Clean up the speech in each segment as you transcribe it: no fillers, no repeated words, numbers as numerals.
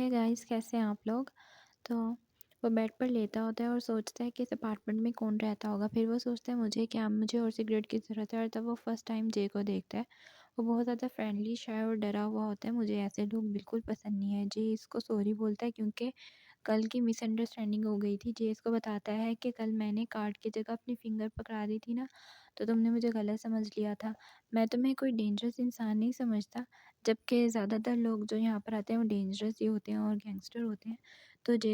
Hey guys, कैसे हैं आप लोग। तो वो बेड पर लेटा होता है और सोचता है कि इस अपार्टमेंट में कौन रहता होगा। फिर वो सोचता है मुझे और सिगरेट की ज़रूरत है। और तब वो फर्स्ट टाइम जे को देखता है। वो बहुत ज़्यादा फ्रेंडली, शाय और डरा हुआ होता है। मुझे ऐसे लोग बिल्कुल पसंद नहीं है। जे इसको सॉरी बोलता है क्योंकि कल की मिसअंडरस्टैंडिंग हो गई थी। जे इसको बताता है कि कल मैंने कार्ड की जगह अपनी फिंगर पकड़ा दी थी ना, तो तुमने मुझे गलत समझ लिया था। मैं तुम्हें कोई डेंजरस इंसान नहीं समझता। जबकि ज़्यादातर लोग जो यहाँ पर आते हैं वो डेंजरस ही होते हैं और गैंगस्टर होते हैं। तो जे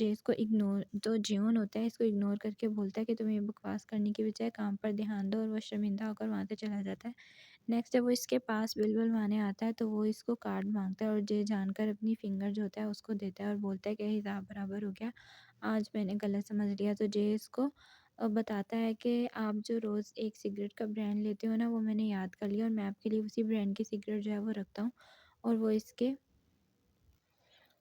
इसको इग्नोर जो जियोन होता है इसको इग्नोर करके बोलता है कि तुम ये बकवास करने की बजाय काम पर ध्यान दो, और वो शर्मिंदा होकर वहाँ से चला जाता है। नेक्स्ट जब वो इसके पास बिल बनवाने आता है तो वो इसको कार्ड माँगता है, और जे जानकर अपनी फिंगर जो होता है उसको देता है और बोलता है कि हिसाब बराबर हो गया, आज मैंने गलत समझ लिया। तो जे इसको बताता है कि आप जो रोज़ एक सिगरेट का ब्रांड लेते हो ना, वो मैंने याद कर लिया, और मैं आपके लिए उसी ब्रांड की सिगरेट जो है वो रखता हूँ। और वो इसके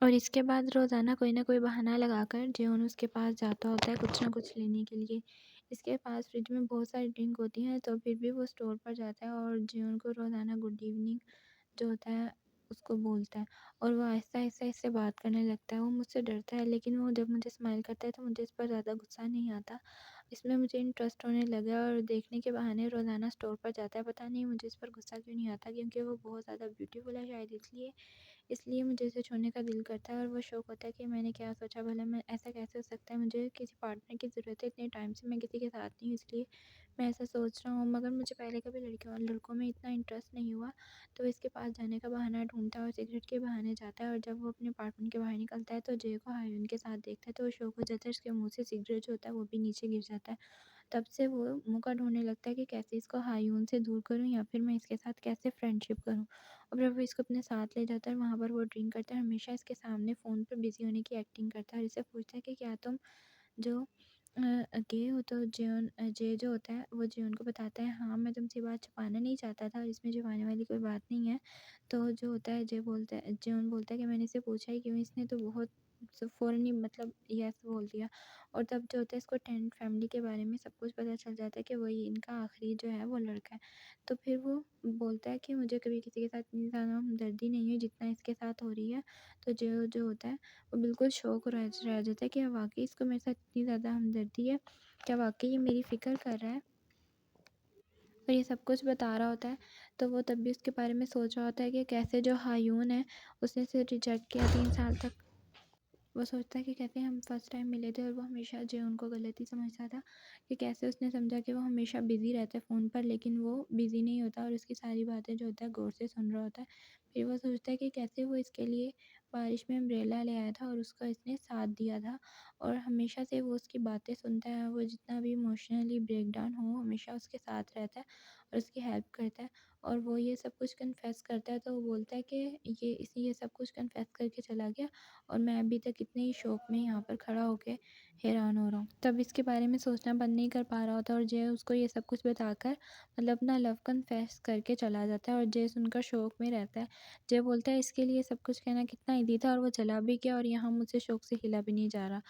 और इसके बाद रोज़ाना कोई ना कोई बहाना लगाकर जियोन उसके पास जाता होता है कुछ ना कुछ लेने के लिए। इसके पास फ्रिज में बहुत सारी ड्रिंक होती हैं, तो फिर भी वो स्टोर पर जाता है और जियोन को रोज़ाना गुड इवनिंग जो होता है उसको बोलता है। और वो आहिस्ता-आहिस्ता इससे बात करने लगता है। वो मुझसे डरता है, लेकिन वो जब मुझे स्माइल करता है तो मुझे इस पर ज़्यादा गुस्सा नहीं आता। इसमें मुझे इंटरेस्ट होने लगा और देखने के बहाने रोज़ाना स्टोर पर जाता है। पता नहीं मुझे इस पर गुस्सा क्यों नहीं आता, क्योंकि वो बहुत ज़्यादा ब्यूटीफुल है शायद इसलिए मुझे इसे छूने का दिल करता है। और वो शौक होता है कि मैंने क्या सोचा भला, मैं ऐसा कैसे हो सकता है, मुझे किसी पार्टनर की ज़रूरत है, इतने टाइम से मैं किसी के साथ नहीं हूँ, इसलिए मैं ऐसा सोच रहा हूँ। मगर मुझे पहले कभी लड़कियों और लड़कों में इतना इंटरेस्ट नहीं हुआ। तो इसके पास जाने का बहाना ढूंढता है और सिगरेट के बहाने जाता है। और जब वो अपने अपार्टमेंट के बाहर निकलता है तो जय को हायून के साथ देखता है, तो वो शौक हो जाता है, उसके मुंह से सिगरेट जो होता है वो भी नीचे गिर जाता है। तब से वो मौका ढूँढने लगता है कि कैसे इसको हायून से दूर करूँ, या फिर मैं इसके साथ कैसे फ्रेंडशिप करूँ। और फिर वो इसको अपने साथ ले जाता है और वहाँ पर वो ड्रिंक करता है, हमेशा इसके सामने फ़ोन पर बिज़ी होने की एक्टिंग करता है और इससे पूछता है कि क्या तुम जो गे हो। तो जे जो होता है वो जियोन को बताता है, हाँ, मैं तुमसे ये बात छुपाना नहीं चाहता था और इसमें छुपाने वाली कोई बात नहीं है। तो जो होता है जियोन बोलता है कि मैंने इसे पूछा ही क्यों, इसने तो बहुत फ़ौरन ही मतलब यस बोल दिया। और तब जो होता है इसको टेंट फैमिली के बारे में सब कुछ पता चल जाता है कि वही इनका आखिरी जो है वो लड़का है। तो फिर वो बोलता है कि मुझे कभी किसी के साथ इतनी ज़्यादा हमदर्दी नहीं हुई जितना इसके साथ हो रही है। तो जो जो होता है वो बिल्कुल शॉक रह जाता है कि वाक़ई इसको मेरे साथ इतनी ज़्यादा हमदर्दी है, क्या वाक़ई ये मेरी फ़िक्र कर रहा है। और ये सब कुछ बता रहा होता है, तो वो तब भी उसके बारे में सोच रहा होता है कि कैसे जो हायून है उसने इसे रिजेक्ट किया 3 साल तक। वो सोचता है कि कैसे हम फर्स्ट टाइम मिले थे और वो हमेशा जो उनको गलत ही समझता था, कि कैसे उसने समझा कि वो हमेशा बिज़ी रहता है फ़ोन पर, लेकिन वो बिज़ी नहीं होता और उसकी सारी बातें जो होता है गौर से सुन रहा होता है। फिर वो सोचता है कि कैसे वो इसके लिए बारिश में अम्ब्रेला ले आया था और उसका इसने साथ दिया था, और हमेशा से वो उसकी बातें सुनता है। वो जितना भी इमोशनली ब्रेकडाउन हो हमेशा उसके साथ रहता है और उसकी हेल्प करता है। और वो ये सब कुछ कन्फेस करता है, तो वो बोलता है कि ये सब कुछ कन्फेस करके चला गया, और मैं अभी तक इतने ही शौक में यहाँ पर खड़ा होके हैरान हो रहा हूँ। तब इसके बारे में सोचना बंद नहीं कर पा रहा होता, और जय उसको ये सब कुछ बताकर मतलब अपना लव कन्फेस करके चला जाता है, और जय सुनकर शौक में रहता है। जय बोलता है इसके लिए सब कुछ कहना कितना ईज़ी था, और वो चला भी गया और यहाँ मुझसे शौक से हिला भी नहीं जा रहा।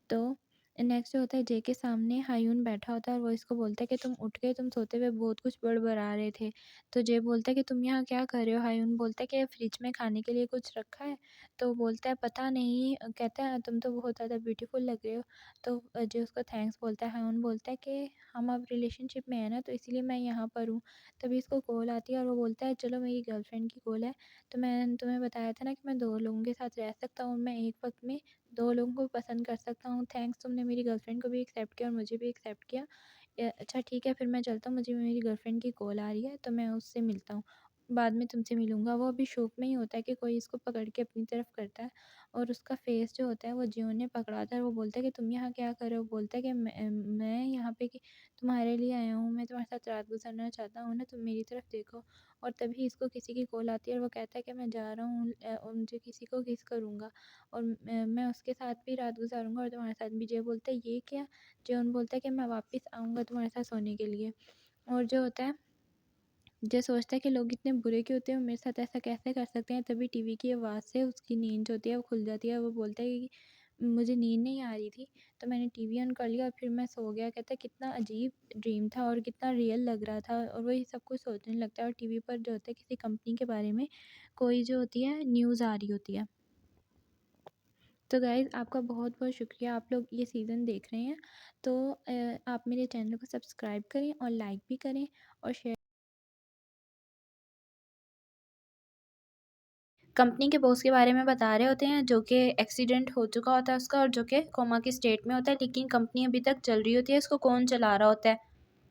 तो नेक्स्ट जो होता है, जे के सामने हायून बैठा होता है और वो इसको बोलता है कि तुम उठ गए, तुम सोते हुए बहुत कुछ बड़बड़ा रहे थे। तो जे बोलता है कि तुम यहाँ क्या कर रहे हो। हायून बोलता है कि फ्रिज में खाने के लिए कुछ रखा है। तो वो बोलता है पता नहीं, कहता है तुम तो बहुत ज़्यादा ब्यूटीफुल लग रहे हो। तो जे उसको थैंक्स बोलता है। हायून बोलता है कि हम अब रिलेशनशिप में है ना, तो इसीलिए मैं यहाँ पर हूँ। तभी इसको कॉल आती है और वो बोलता है चलो मेरी गर्लफ्रेंड की कॉल है। तो मैंने तुम्हें बताया था ना कि मैं 2 लोगों के साथ रह सकता हूँ, मैं एक वक़्त में 2 लोगों को पसंद कर सकता हूँ। थैंक्स, तुमने मेरी गर्लफ्रेंड को भी एक्सेप्ट किया और मुझे भी एक्सेप्ट किया। अच्छा ठीक है, फिर मैं चलता हूँ, मुझे मेरी गर्लफ्रेंड की कॉल आ रही है, तो मैं उससे मिलता हूँ। बाद में तुमसे मिलूँगा। वो अभी शॉक में ही होता है कि कोई इसको पकड़ के अपनी तरफ करता है, और उसका फेस जो होता है वो जियोन ने पकड़ा होता है। वो बोलता है कि तुम यहाँ क्या कर रहे हो? बोलता है कि मैं यहाँ पे कि तुम्हारे लिए आया हूँ, मैं तुम्हारे साथ रात गुज़ारना चाहता हूँ ना, तुम मेरी तरफ देखो। और तभी इसको किसी की कॉल आती है और वो कहता है कि मैं जा रहा हूँ, मुझे किसी को किस करूँगा, और मैं उसके साथ भी रात गुज़ारूँगा और तुम्हारे साथ भी। जय बोलता है ये क्या? जियोन बोलता है कि मैं वापस आऊँगा तुम्हारे साथ सोने के लिए। और जो होता है, जय सोचता है कि लोग इतने बुरे क्यों होते हैं और मेरे साथ ऐसा कैसे कर सकते हैं। तभी टीवी की आवाज़ से उसकी नींद जो होती है वो खुल जाती है। वो बोलता है कि मुझे नींद नहीं आ रही थी, तो मैंने टीवी ऑन कर लिया और फिर मैं सो गया। कहता है कितना अजीब ड्रीम था और कितना रियल लग रहा था, और वो ये सब कुछ सोचने लगता है। और टीवी पर जो होता है किसी कंपनी के बारे में कोई जो होती है न्यूज़ आ रही होती है। तो गाइज़ आपका बहुत-बहुत शुक्रिया, आप लोग ये सीज़न देख रहे हैं। तो आप मेरे चैनल को सब्सक्राइब करें और लाइक भी करें और शेयर। कंपनी के बॉस के बारे में बता रहे होते हैं, जो कि एक्सीडेंट हो चुका होता है उसका, और जो कि कोमा की स्टेट में होता है, लेकिन कंपनी अभी तक चल रही होती है, इसको कौन चला रहा होता है।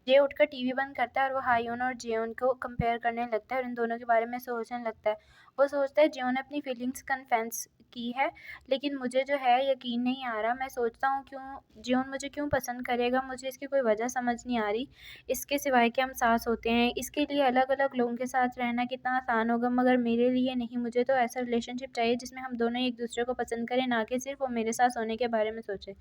जे उठकर टीवी बंद करता है और वो हायून और जेयोन को कंपेयर करने लगता है और इन दोनों के बारे में सोचने लगता है। वो सोचता है जेयोन ने अपनी फीलिंग्स कन्फेस की है, लेकिन मुझे जो है यकीन नहीं आ रहा। मैं सोचता हूँ क्यों जेयोन मुझे क्यों पसंद करेगा, मुझे इसकी कोई वजह समझ नहीं आ रही। इसके सिवाय कि हम सास होते हैं, इसके लिए अलग-अलग लोगों के साथ रहना कितना आसान होगा, मगर मेरे लिए नहीं। मुझे तो ऐसा रिलेशनशिप चाहिए जिसमें हम दोनों एक दूसरे को पसंद करें, ना कि सिर्फ़ वो मेरे साथ सोने के बारे में सोचे।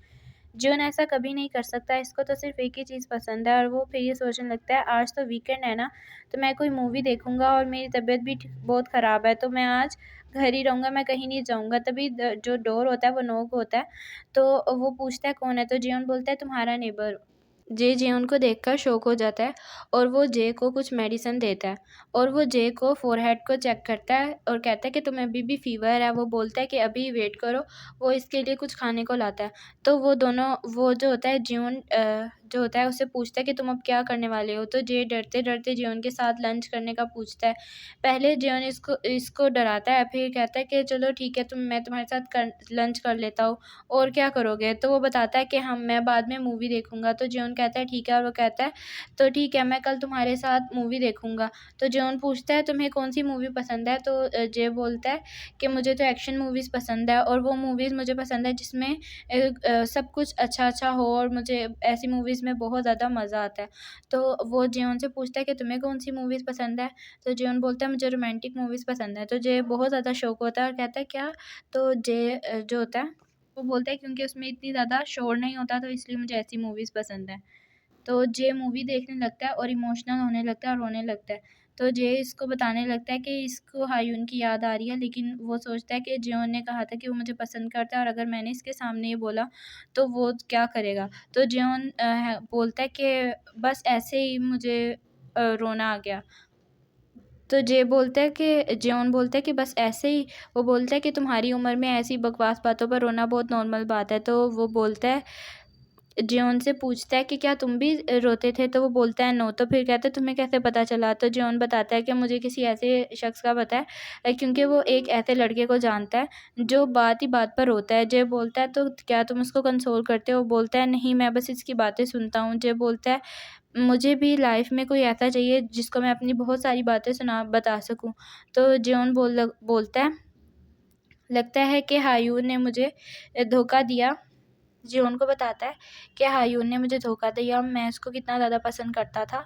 जियोन ऐसा कभी नहीं कर सकता, इसको तो सिर्फ़ एक ही चीज़ पसंद है और वो फिर ये सोचने लगता है आज तो वीकेंड है ना, तो मैं कोई मूवी देखूँगा और मेरी तबीयत भी बहुत ख़राब है, तो मैं आज घर ही रहूँगा, मैं कहीं नहीं जाऊँगा। तभी जो डोर होता है वो नॉक होता है, तो वो पूछता है कौन है? तो जियोन बोलता है तुम्हारा नेबर। जे जेयोन को देखकर शॉक हो जाता है और वो जे को कुछ मेडिसिन देता है और वो जे को फ़ोरहेड को चेक करता है और कहता है कि तुम्हें अभी भी फ़ीवर है। वो बोलता है कि अभी वेट करो, वो इसके लिए कुछ खाने को लाता है। तो वो दोनों, वो जो होता है जियोन जो होता है उससे पूछता है कि तुम अब क्या करने वाले हो? तो जे डरते-डरते जियोन के साथ लंच करने का पूछता है। पहले जियोन इसको इसको डराता है, फिर कहता है कि चलो ठीक है, मैं तुम्हारे साथ लंच कर लेता हूँ। और क्या करोगे? तो वो बताता है कि मैं बाद में मूवी देखूँगा। तो जियोन कहता है ठीक है, और वो कहता है तो ठीक है, मैं कल तुम्हारे साथ मूवी देखूँगा। तो जियोन पूछता है तुम्हें कौन-सी मूवी पसंद है? तो जे बोलता है कि मुझे तो एक्शन मूवीज़ पसंद है और वो मूवीज़ मुझे पसंद है जिसमें सब कुछ अच्छा-अच्छा हो और मुझे ऐसी मूवीज़ में बहुत ज़्यादा मज़ा आता है। तो वो जियोन से पूछता है कि तुम्हें कौन-सी मूवीज़ पसंद है? तो जियोन बोलता है मुझे रोमांटिक मूवीज़ पसंद है। तो जे बहुत ज़्यादा शॉक होता है और कहता है क्या? तो जे जो होता है वो बोलता है क्योंकि उसमें इतनी ज़्यादा शोर नहीं होता, तो इसलिए मुझे ऐसी मूवीज़ पसंद हैं। तो जे मूवी देखने लगता है और इमोशनल होने लगता है और रोने लगता है। तो जे इसको बताने लगता है कि इसको हायून की याद आ रही है, लेकिन वो सोचता है कि जियोन ने कहा था कि वो मुझे पसंद करता है और अगर मैंने इसके सामने ये बोला तो वो क्या करेगा? तो जियोन बोलता है कि बस ऐसे ही मुझे रोना आ गया। तो जे बोलता है कि जियोन बोलता है कि बस ऐसे ही? वो बोलता है कि तुम्हारी उम्र में ऐसी बकवास बातों पर रोना बहुत नॉर्मल बात है। तो वो बोलता है, जियोन से पूछता है कि क्या तुम भी रोते थे? तो वो बोलता है नो। तो फिर कहता है तुम्हें कैसे पता चला? तो जियोन बताता है कि मुझे किसी ऐसे शख्स का पता है, क्योंकि वो एक ऐसे लड़के को जानता है जो बात ही बात पर रोता है। जे बोलता है तो क्या तुम उसको कंसोल करते हो? वो बोलता है नहीं, मैं बस इसकी बातें सुनता हूँ। जे बोलता है मुझे भी लाइफ़ में कोई ऐसा चाहिए जिसको मैं अपनी बहुत सारी बातें बता सकूँ। तो जियोन बोलता है लगता है कि हायून ने मुझे धोखा दिया। जियोन को बताता है कि हायून ने मुझे धोखा दिया, मैं उसको कितना ज़्यादा पसंद करता था।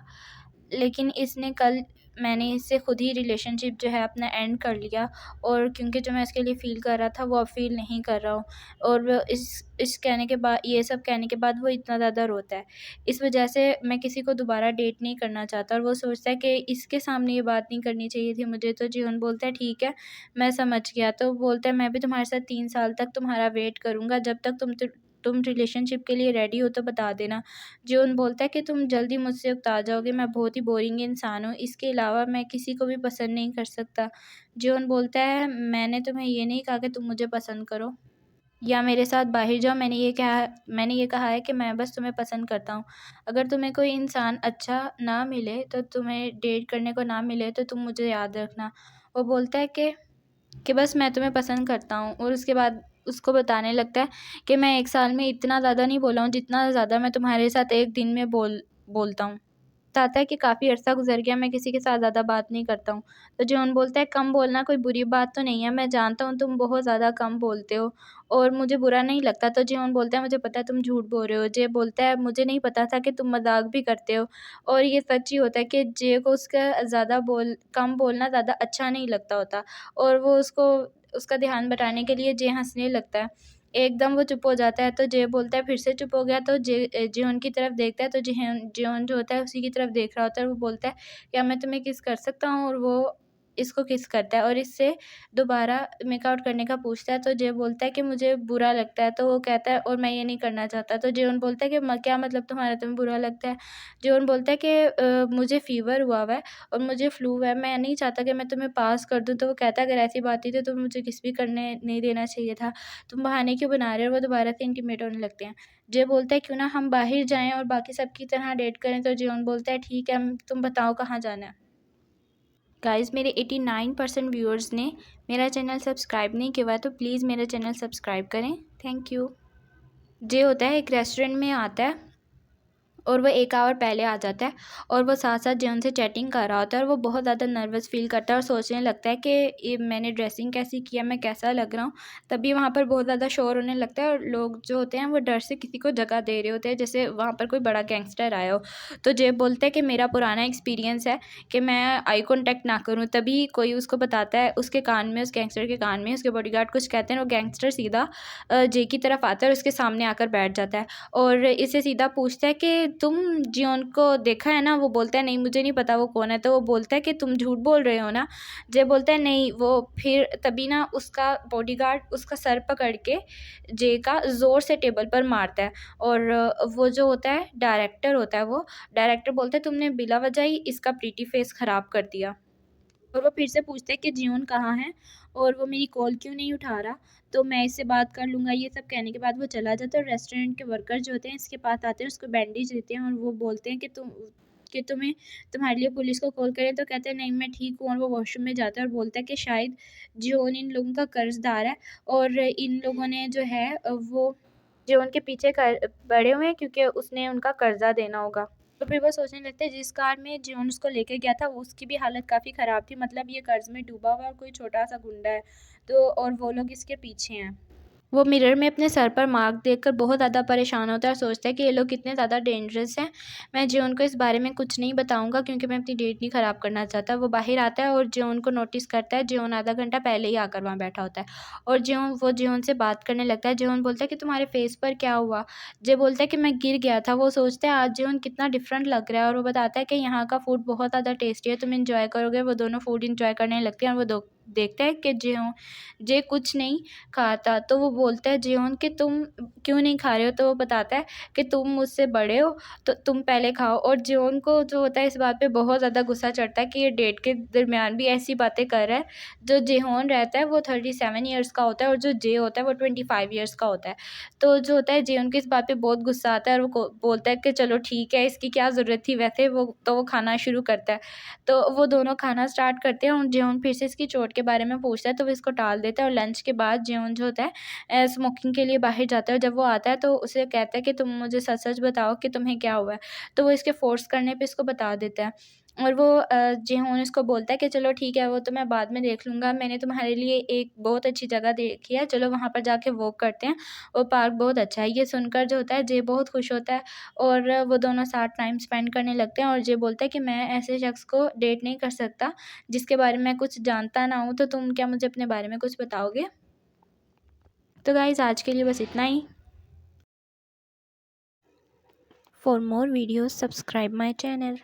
लेकिन इसने कल मैंने इससे खुद ही रिलेशनशिप जो है अपना एंड कर लिया, और क्योंकि जो मैं इसके लिए फ़ील कर रहा था वो अब फ़ील नहीं कर रहा हूँ। और वो इस कहने के बाद, ये सब कहने के बाद वो इतना ज़्यादा रोता है। इस वजह से मैं किसी को दोबारा डेट नहीं करना चाहता और वो सोचता है कि इसके सामने ये बात नहीं करनी चाहिए थी मुझे। तो जियोन बोलता है ठीक है, मैं समझ गया। तो बोलता है मैं भी तुम्हारे साथ 3 साल तक तुम्हारा वेट करूँगा, जब तक तुम रिलेशनशिप के लिए रेडी हो तो बता देना। जियोन बोलता है कि तुम जल्दी मुझसे उकता जाओगे, मैं बहुत ही बोरिंग इंसान हूँ, इसके अलावा मैं किसी को भी पसंद नहीं कर सकता। जियोन बोलता है मैंने तुम्हें ये नहीं कहा कि तुम मुझे पसंद करो या मेरे साथ बाहर जाओ, मैंने ये कहा है कि मैं बस तुम्हें पसंद करता हूँ। अगर तुम्हें कोई इंसान अच्छा ना मिले, तो तुम्हें डेट करने को ना मिले, तो तुम मुझे याद रखना। वो बोलता है कि बस मैं तुम्हें पसंद करता हूँ, और उसके बाद उसको बताने लगता है कि मैं 1 साल में इतना ज़्यादा नहीं बोला हूँ जितना ज़्यादा मैं तुम्हारे साथ 1 दिन में बोलता हूँ। बताता है कि काफ़ी अरसा गुज़र गया, मैं किसी के साथ ज़्यादा बात नहीं करता हूँ। तो जॉन बोलता है कम बोलना कोई बुरी बात तो नहीं है, मैं जानता हूँ तुम बहुत ज़्यादा कम बोलते हो और मुझे बुरा नहीं लगता। तो जियोन बोलता है मुझे पता है तुम झूठ बोल रहे हो। जे बोलता है मुझे नहीं पता था कि तुम मज़ाक भी करते हो, और ये सच ही होता है कि जे को उसका कम बोलना ज़्यादा अच्छा नहीं लगता होता, और वो उसका ध्यान बटाने के लिए जे हँसने लगता है। एकदम वो चुप हो जाता है, तो जे बोलता है फिर से चुप हो गया। तो जेहन की तरफ देखता है, तो जेहन जेहन जो होता है उसी की तरफ देख रहा होता है, और वो बोलता है क्या मैं तुम्हें किस कर सकता हूँ? और वो इसको किस करता है और इससे दोबारा मेकआउट करने का पूछता है। तो जे बोलता है कि मुझे बुरा लगता है, तो वो कहता है और मैं ये नहीं करना चाहता। तो जेवन बोलता है कि क्या मतलब तुम्हारा, तुम्हें बुरा लगता है? जेवन बोलता है कि मुझे फ़ीवर हुआ है और मुझे फ्लू है, मैं नहीं चाहता कि मैं तुम्हें पास कर दूँ। तो वो कहता है अगर ऐसी बात थी तो तुम्हें मुझे किस भी करने नहीं देना चाहिए था, तुम बहाने क्यों बना रहे हो? वो दोबारा से इंटीमेट होने लगते हैं। जे बोलता है क्यों ना हम बाहर जाएँ और बाकी सबकी तरह डेट करें। तो जेवन बोलता है ठीक है, तुम बताओ कहाँ जाना है? गाइज़, मेरे 89% व्यूअर्स ने मेरा चैनल सब्सक्राइब नहीं किया हुआ है, तो प्लीज़ मेरा चैनल सब्सक्राइब करें। Thank you. जे होता है एक रेस्टोरेंट में आता है और वो 1 आवर पहले आ जाता है और वो साथ-साथ जेवन से चैटिंग कर रहा होता है और वो बहुत ज़्यादा नर्वस फ़ील करता है और सोचने लगता है कि ये मैंने ड्रेसिंग कैसी की है, मैं कैसा लग रहा हूँ। तभी वहाँ पर बहुत ज़्यादा शोर होने लगता है और लोग जो होते हैं वो डर से किसी को जगह दे रहे होते हैं, जैसे वहाँ पर कोई बड़ा गैंगस्टर आया हो। तो जे बोलता है कि मेरा पुराना एक्सपीरियंस है कि मैं आई कॉन्टैक्ट ना करूँ, तभी कोई उसको बताता है उसके कान में, उस गैंगस्टर के कान में उसके बॉडीगार्ड कुछ कहते हैं और गैंगस्टर सीधा जे की तरफ आता है और उसके सामने आकर बैठ जाता है और इससे सीधा पूछता है कि तुम जियोन को देखा है ना? वो बोलता है नहीं मुझे नहीं पता वो कौन है। तो वो बोलता है कि तुम झूठ बोल रहे हो ना? जे बोलता है नहीं। वो फिर तभी ना उसका बॉडीगार्ड उसका सर पकड़ के जे का ज़ोर से टेबल पर मारता है और वो जो होता है डायरेक्टर होता है, वो डायरेक्टर बोलता है तुमने बिला वजह ही इसका प्रीटी फेस ख़राब कर दिया। और वो फिर से पूछता है कि जियोन कहाँ है और वो मेरी कॉल क्यों नहीं उठा रहा, तो मैं इससे बात कर लूँगा। ये सब कहने के बाद वो चला जाता है और रेस्टोरेंट के वर्कर जो होते हैं इसके पास आते हैं, उसको बैंडेज देते हैं और वो बोलते हैं कि तुम्हें तुम्हारे लिए पुलिस को कॉल करें। तो कहते हैं नहीं मैं ठीक हूँ और वो वॉशरूम में जाता है और बोलता है कि शायद जियोन इन लोगों का कर्ज़दार है और इन लोगों ने जो है वो जियोन के पीछे कर पड़े हुए हैं क्योंकि उसने उनका कर्ज़ा देना होगा। तो फिर वो सोचने लगते हैं जिस कार में जियोन उसको लेके गया था उसकी भी हालत काफ़ी ख़राब थी, मतलब ये कर्ज़ में डूबा हुआ है और कोई छोटा-सा गुंडा है, तो और वो लोग इसके पीछे हैं। वो मिरर में अपने सर पर मार्क देखकर बहुत ज़्यादा परेशान होता है और सोचता है कि ये लोग कितने ज़्यादा डेंजरस हैं। मैं जियोन को इस बारे में कुछ नहीं बताऊँगा क्योंकि मैं अपनी डेट नहीं ख़राब करना चाहता। वो बाहर आता है और जियोन को नोटिस करता है। जियोन आधा घंटा पहले ही आकर वहाँ बैठा होता है और जियोन से बात करने लगता है। जियोन बोलता है कि तुम्हारे फेस पर क्या हुआ? जे बोलता है कि मैं गिर गया था। वो सोचता है आज जियोन कितना डिफरेंट लग रहा है और वो बताता है कि यहाँ का फूड बहुत ज़्यादा टेस्टी है, तुम एन्जॉय करोगे। वो दोनों फूड एन्जॉय करने लगते हैं और वो देखता है कि जे कुछ नहीं खाता। तो वो बोलता है जियोन कि तुम क्यों नहीं खा रहे हो? तो वो बताता है कि तुम मुझसे बड़े हो तो तुम पहले खाओ और जियोन को जो होता है इस बात पे बहुत ज़्यादा गुस्सा चढ़ता है कि ये डेट के दरमियान भी ऐसी बातें कर रहा है। जो जिहोन रहता है वो 37 ईयर्स का होता है और जो जे होता है वो 25 ईयर्स का होता है। तो जो होता है जियोन को इस बात पे बहुत गुस्सा आता है और वो बोलता है कि चलो ठीक है, इसकी क्या ज़रूरत थी वैसे। वो खाना शुरू करता है। तो वो दोनों खाना स्टार्ट करते हैं और जियोन फिर से इसकी चोट के बारे में पूछता है तो वो इसको टाल देता है और लंच के बाद जियोन जो होता है स्मोकिंग के लिए बाहर जाता है और जब वो आता है तो उसे कहता है कि तुम मुझे सच-सच बताओ कि तुम्हें क्या हुआ है? तो वो इसके फ़ोर्स करने पे इसको बता देता है और वो जिहोन इसको बोलता है कि चलो ठीक है वो तो मैं बाद में देख लूँगा, मैंने तुम्हारे लिए एक बहुत अच्छी जगह देखी है, चलो वहाँ पर जाके वॉक करते हैं, वो पार्क बहुत अच्छा है। ये सुनकर जो होता है जे बहुत खुश होता है और वो दोनों साथ टाइम स्पेंड करने लगते हैं और जे बोलता है कि मैं ऐसे शख्स को डेट नहीं कर सकता जिसके बारे में मैं कुछ जानता ना हूँ, तो तुम क्या मुझे अपने बारे में कुछ बताओगे? तो गाइज़ आज के लिए बस इतना ही। For more videos subscribe my channel.